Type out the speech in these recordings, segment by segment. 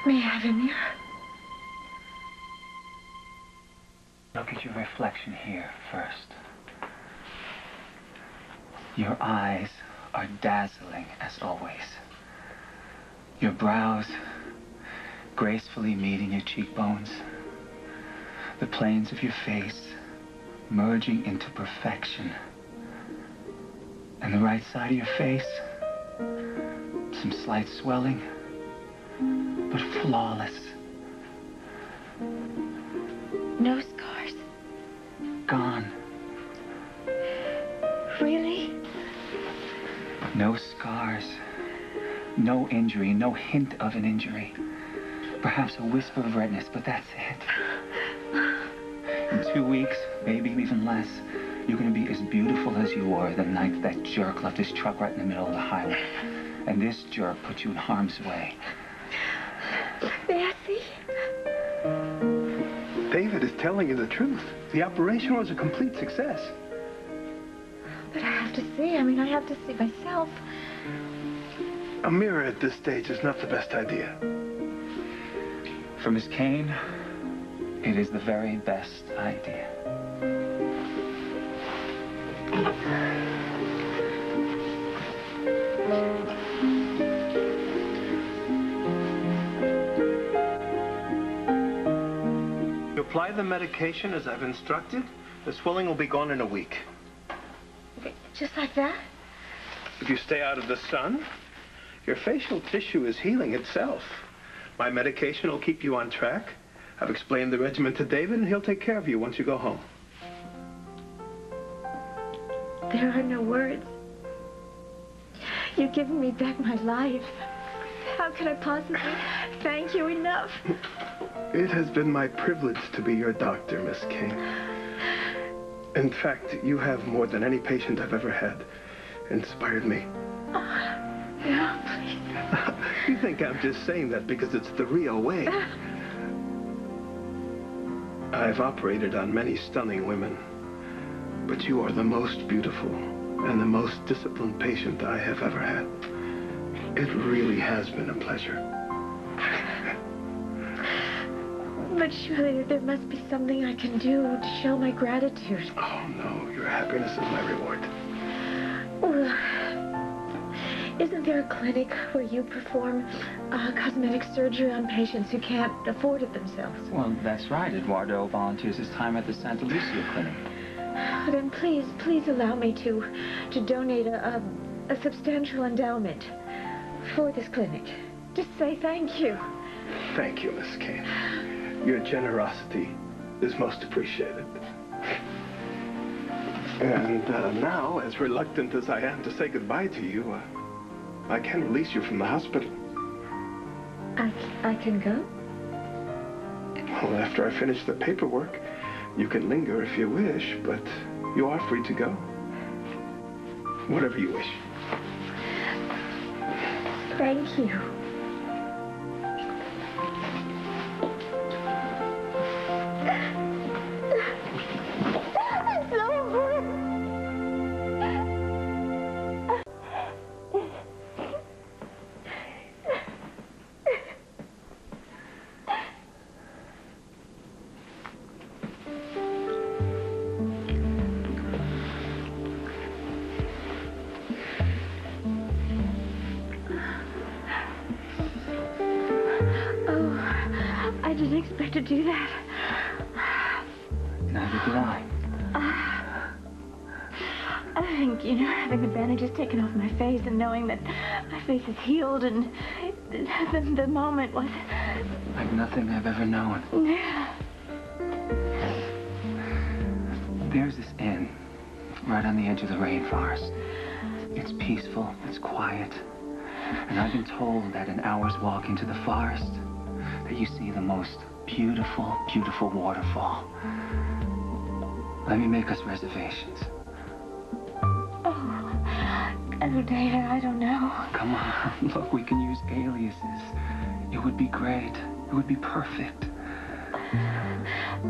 May I have a mirror? Look at your reflection here first. Your eyes are dazzling as always. Your brows gracefully meeting your cheekbones. The planes of your face merging into perfection. And the right side of your face, some slight swelling, but flawless. No scars. Gone. Really? No scars. No injury, no hint of an injury. Perhaps a whisper of redness, but that's it. In 2 weeks, maybe even less, you're going to be as beautiful as you were the night that jerk left his truck right in the middle of the highway. And this jerk put you in harm's way. Bessie? David is telling you the truth. The operation was a complete success. But I have to see. I mean, I have to see myself. A mirror at this stage is not the best idea. For Miss Kane, it is the very best idea. You apply the medication as I've instructed. The swelling will be gone in a week. Just like that? If you stay out of the sun, your facial tissue is healing itself. My medication will keep you on track. I've explained the regimen to David, and he'll take care of you once you go home. There are no words. You've given me back my life. How can I possibly thank you enough? It has been my privilege to be your doctor, Miss Kane. In fact, you have, more than any patient I've ever had, inspired me. No, please. You think I'm just saying that because it's the real way. I've operated on many stunning women, but you are the most beautiful and the most disciplined patient I have ever had. It really has been a pleasure. But surely there must be something I can do to show my gratitude. Oh, no, your happiness is my reward. Well, isn't there a clinic where you perform cosmetic surgery on patients who can't afford it themselves? Well, that's right. Eduardo volunteers his time at the Santa Lucia Clinic. Then please allow me to donate a substantial endowment for this clinic. Just say thank you. Thank you, Miss Kane. Your generosity is most appreciated. And now, as reluctant as I am to say goodbye to you, I can release you from the hospital. I can go? Well, after I finish the paperwork, you can linger if you wish, but you are free to go. Whatever you wish. Thank you. I didn't expect to do that. Neither did I. I think, having the bandages taken off my face and knowing that my face is healed and the moment was... Like nothing I've ever known. There's this inn right on the edge of the rainforest. It's peaceful, it's quiet. And I've been told that an hour's walk into the forest, that you see the most beautiful, beautiful waterfall. Let me make us reservations. Oh, David, I don't know. Come on, look, we can use aliases. It would be great. It would be perfect.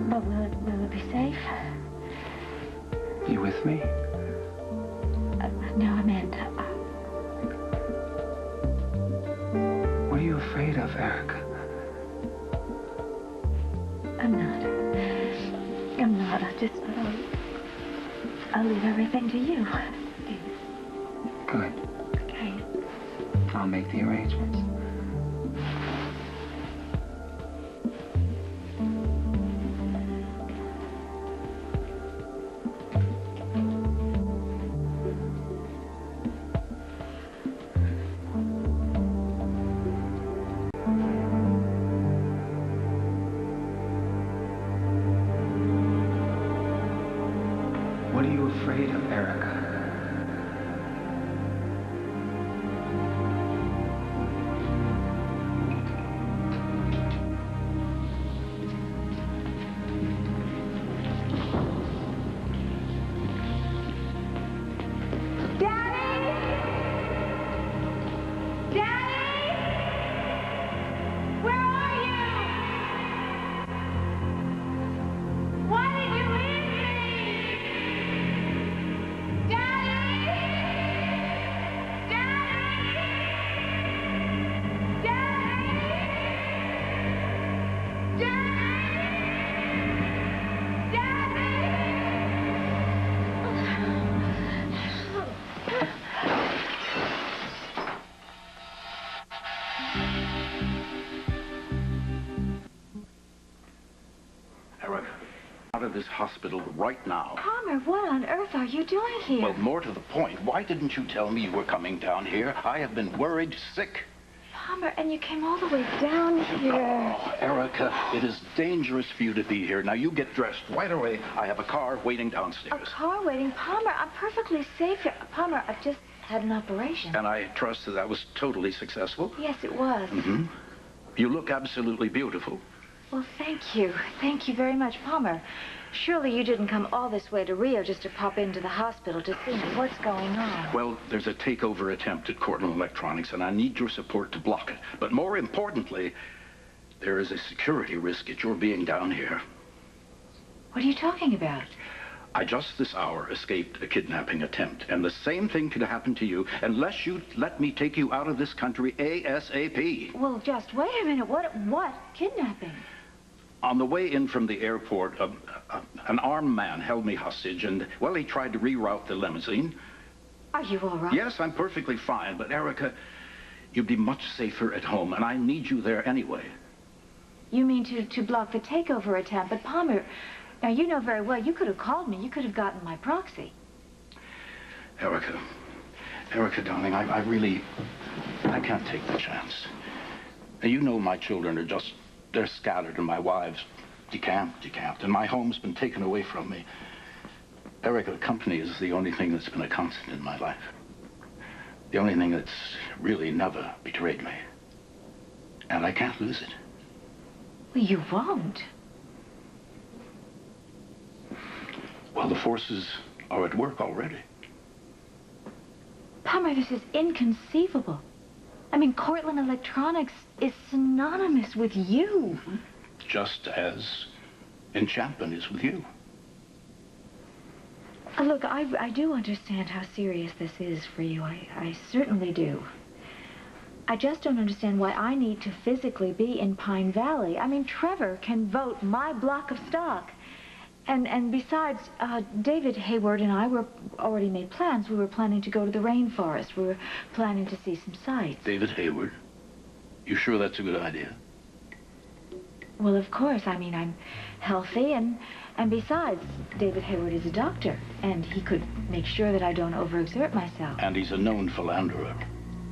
But will it be safe? You with me? No, I meant... What are you afraid of, Erica? I'm not. I'll leave everything to you. Good. Okay. I'll make the arrangements. What are you afraid of, Erica? Erica, out of this hospital right now. Palmer, what on earth are you doing here? Well, more to the point, why didn't you tell me you were coming down here? I have been worried sick. Palmer, and you came all the way down here. Oh, Erica, it is dangerous for you to be here. Now, you get dressed right away. I have a car waiting A downstairs. car waiting? Palmer, I'm perfectly safe here. Palmer, I've just had an operation. And I trust that was totally successful. Yes, it was. Mm-hmm. You look absolutely beautiful. Well, thank you. Thank you very much, Palmer. Surely you didn't come all this way to Rio just to pop into the hospital to see me. What's going on? Well, there's a takeover attempt at Cortland Electronics, and I need your support to block it. But more importantly, there is a security risk at your being down here. What are you talking about? I just this hour escaped a kidnapping attempt, and the same thing could happen to you unless you let me take you out of this country ASAP. Well, just wait a minute. What? Kidnapping? On the way in from the airport, an armed man held me hostage, and, well, he tried to reroute the limousine. Are you all right? Yes, I'm perfectly fine, but Erica, you'd be much safer at home, and I need you there anyway. You mean to block the takeover attempt? But Palmer, now you know very well you could have called me. You could have gotten my proxy. Erica, darling, I can't take the chance. Now, you know my children are just, they're scattered, and my wives decamped, and my home's been taken away from me. Erica, company is the only thing that's been a constant in my life. The only thing that's really never betrayed me. And I can't lose it. Well, you won't. Well, the forces are at work already. Palmer, this is inconceivable. I mean, Cortland Electronics is synonymous with you. Just as enchantment is with you. Look, I do understand how serious this is for you. I certainly do. I just don't understand why I need to physically be in Pine Valley. I mean, Trevor can vote my block of stock. And besides, David Hayward and I were already made plans. We were planning to go to the rainforest. We were planning to see some sights. David Hayward? You sure that's a good idea? Well, of course. I mean, I'm healthy, and besides, David Hayward is a doctor, and he could make sure that I don't overexert myself. And he's a known philanderer.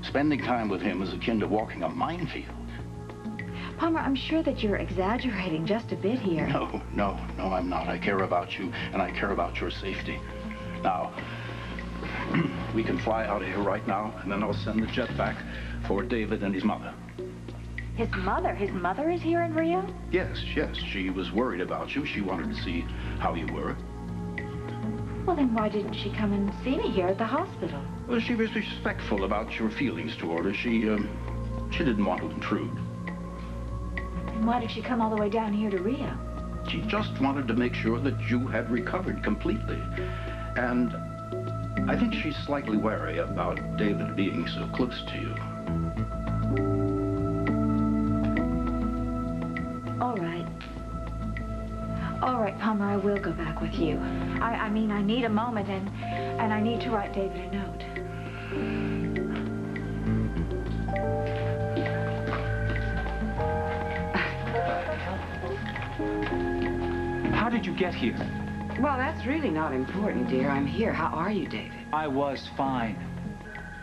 Spending time with him is akin to walking a minefield. Palmer, I'm sure that you're exaggerating just a bit here. No, I'm not. I care about you, and I care about your safety. Now, we can fly out of here right now, and then I'll send the jet back for David and his mother. His mother? His mother is here in Rio? Yes. She was worried about you. She wanted to see how you were. Well, then why didn't she come and see me here at the hospital? Well, she was respectful about your feelings toward her. She didn't want to intrude. And why did she come all the way down here to Rio? She just wanted to make sure that you had recovered completely. And I think she's slightly wary about David being so close to you. All right. All right, Palmer, I will go back with you. I mean, I need a moment, and I need to write David a note. How did you get here? Well, that's really not important, dear. I'm here. How are you, David? I was fine.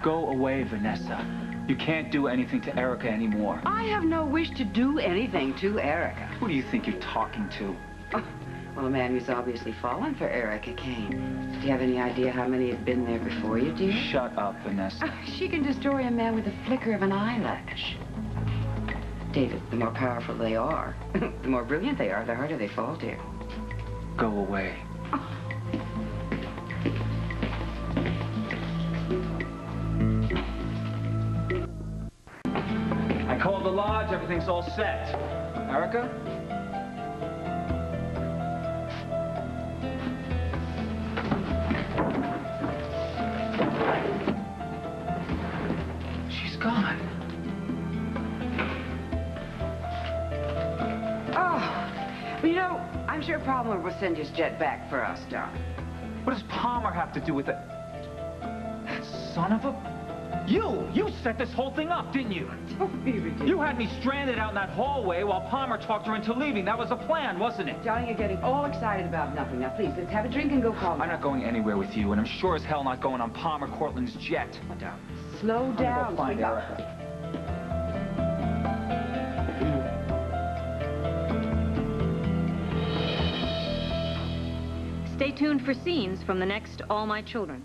Go away, Vanessa. You can't do anything to Erica anymore. I have no wish to do anything to Erica. Who do you think you're talking to? Oh, well, a man who's obviously fallen for Erica Kane. Do you have any idea how many have been there before you, dear? Shut up, Vanessa. She can destroy a man with a flicker of an eyelash. David, the more powerful they are, the more brilliant they are, the harder they fall, dear. Go away. I called the lodge. Everything's all set. Erica? She's gone. Oh, you know, I'm sure Palmer will send his jet back for us, darling. What does Palmer have to do with it? That son of a... You set this whole thing up, didn't you? Don't be ridiculous. You had me stranded out in that hallway while Palmer talked her into leaving. That was the plan, wasn't it? Darling, you're getting all excited about nothing. Now, please, let's have a drink and go calm I'm down. not going anywhere with you, and I'm sure as hell not going on Palmer Cortland's jet. Darling, slow down. Go find sweetheart. Erica. Stay tuned for scenes from the next All My Children.